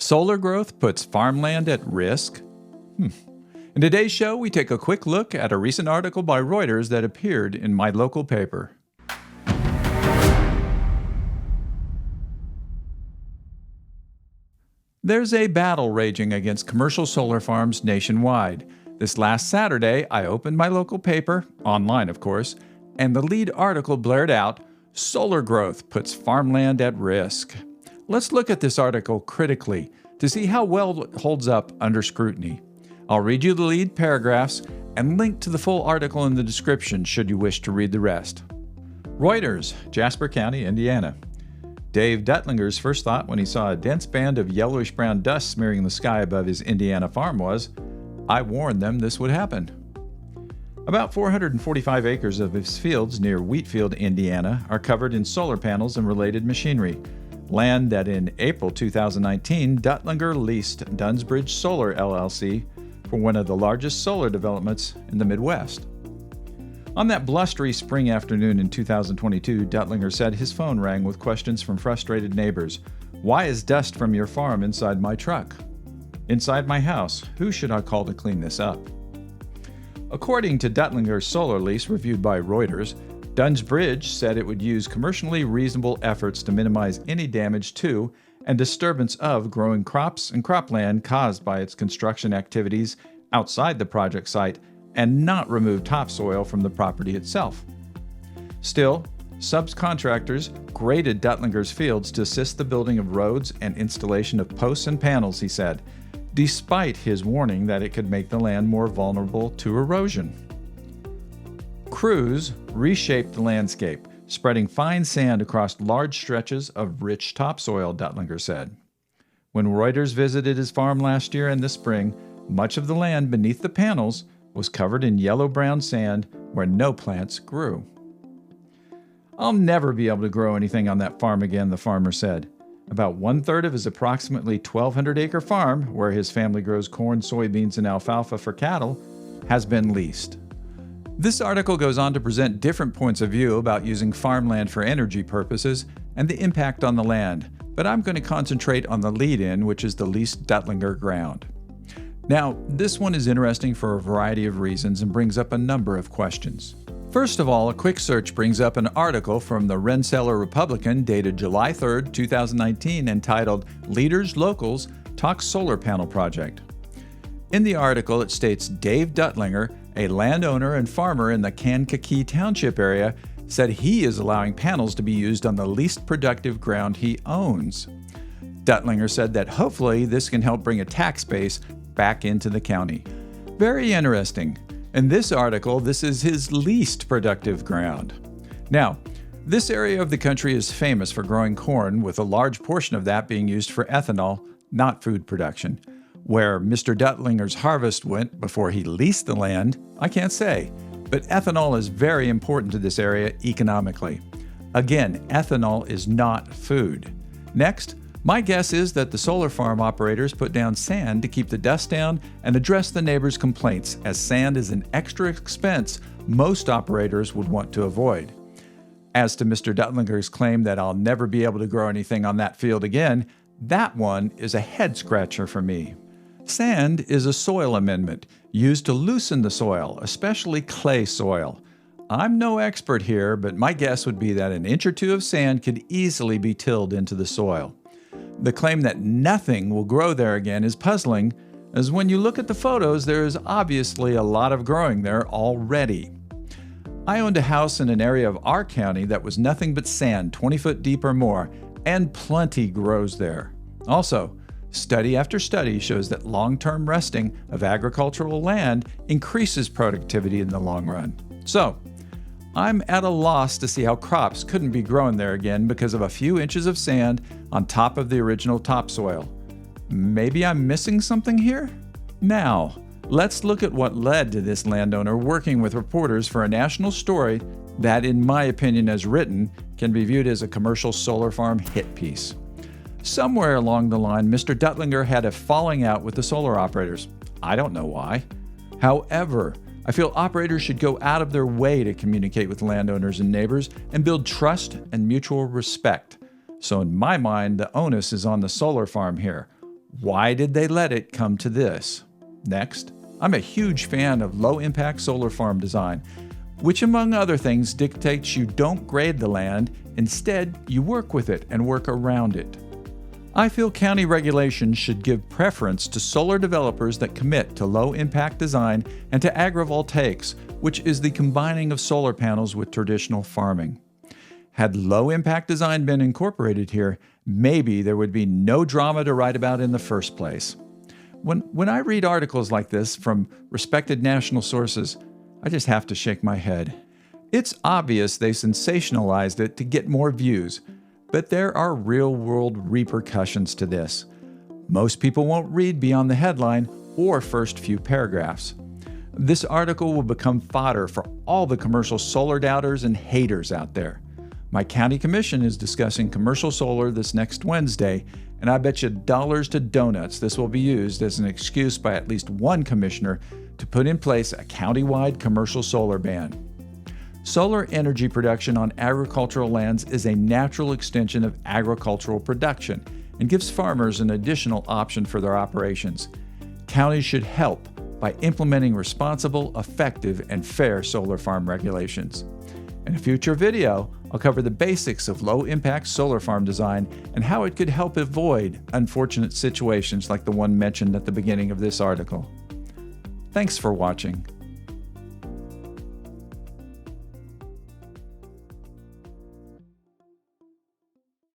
Solar growth puts farmland at risk? In today's show, we take a quick look at a recent article by Reuters that appeared in my local paper. There's a battle raging against commercial solar farms nationwide. This last Saturday, I opened my local paper, online of course, and the lead article blared out, "Solar growth puts farmland at risk." Let's look at this article critically to see how well it holds up under scrutiny. I'll read you the lead paragraphs and link to the full article in the description should you wish to read the rest. Reuters, Jasper County, Indiana. Dave Duttlinger's first thought when he saw a dense band of yellowish-brown dust smearing the sky above his Indiana farm was, "I warned them this would happen." About 445 acres of his fields near Wheatfield, Indiana, are covered in solar panels and related machinery. Land that in April 2019, Duttlinger leased Dunsbridge Solar LLC for one of the largest solar developments in the Midwest. On that blustery spring afternoon in 2022, Duttlinger said his phone rang with questions from frustrated neighbors. "Why is dust from your farm inside my truck? Inside my house? Who should I call to clean this up?" According to Duttlinger's solar lease reviewed by Reuters, Dunsbridge said it would use commercially reasonable efforts to minimize any damage to and disturbance of growing crops and cropland caused by its construction activities outside the project site and not remove topsoil from the property itself. Still, subcontractors graded Duttlinger's fields to assist the building of roads and installation of posts and panels, he said, despite his warning that it could make the land more vulnerable to erosion. Crews reshaped the landscape, spreading fine sand across large stretches of rich topsoil, Duttlinger said. When Reuters visited his farm last year and this spring, much of the land beneath the panels was covered in yellow-brown sand where no plants grew. "I'll never be able to grow anything on that farm again," the farmer said. About one-third of his approximately 1,200-acre farm, where his family grows corn, soybeans, and alfalfa for cattle, has been leased. This article goes on to present different points of view about using farmland for energy purposes and the impact on the land, but I'm going to concentrate on the lead-in, which is the leased Duttlinger ground. Now, this one is interesting for a variety of reasons and brings up a number of questions. First of all, a quick search brings up an article from the Rensselaer Republican dated July 3, 2019, entitled "Leaders Locals Talk Solar Panel Project." In the article, it states Dave Duttlinger, a landowner and farmer in the Kankakee Township area, said he is allowing panels to be used on the least productive ground he owns. Duttlinger said that hopefully this can help bring a tax base back into the county. Very interesting. In this article, this is his least productive ground. Now, this area of the country is famous for growing corn, with a large portion of that being used for ethanol, not food production. Where Mr. Duttlinger's harvest went before he leased the land, I can't say, but ethanol is very important to this area economically. Again, ethanol is not food. Next, my guess is that the solar farm operators put down sand to keep the dust down and address the neighbors' complaints, as sand is an extra expense most operators would want to avoid. As to Mr. Duttlinger's claim that I'll never be able to grow anything on that field again, that one is a head-scratcher for me. Sand is a soil amendment used to loosen the soil, especially clay soil. I'm no expert here, but my guess would be that an inch or two of sand could easily be tilled into the soil. The claim that nothing will grow there again is puzzling, as when you look at the photos, there is obviously a lot of growing there already. I owned a house in an area of our county that was nothing but sand, 20 foot deep or more, and plenty grows there. Also, study after study shows that long-term resting of agricultural land increases productivity in the long run. So, I'm at a loss to see how crops couldn't be growing there again because of a few inches of sand on top of the original topsoil. Maybe I'm missing something here? Now, let's look at what led to this landowner working with reporters for a national story that, in my opinion as written, can be viewed as a commercial solar farm hit piece. Somewhere along the line, Mr. Duttlinger had a falling out with the solar operators. I don't know why. However, I feel operators should go out of their way to communicate with landowners and neighbors and build trust and mutual respect. So in my mind, the onus is on the solar farm here. Why did they let it come to this? Next, I'm a huge fan of low-impact solar farm design, which among other things dictates you don't grade the land, instead you work with it and work around it. I feel county regulations should give preference to solar developers that commit to low-impact design and to agrivoltaics, which is the combining of solar panels with traditional farming. Had low-impact design been incorporated here, maybe there would be no drama to write about in the first place. When I read articles like this from respected national sources, I just have to shake my head. It's obvious they sensationalized it to get more views, but there are real-world repercussions to this. Most people won't read beyond the headline or first few paragraphs. This article will become fodder for all the commercial solar doubters and haters out there. My county commission is discussing commercial solar this next Wednesday, and I bet you dollars to donuts this will be used as an excuse by at least one commissioner to put in place a county-wide commercial solar ban. Solar energy production on agricultural lands is a natural extension of agricultural production and gives farmers an additional option for their operations. Counties should help by implementing responsible, effective, and fair solar farm regulations. In a future video, I'll cover the basics of low-impact solar farm design and how it could help avoid unfortunate situations like the one mentioned at the beginning of this article. Thanks for watching.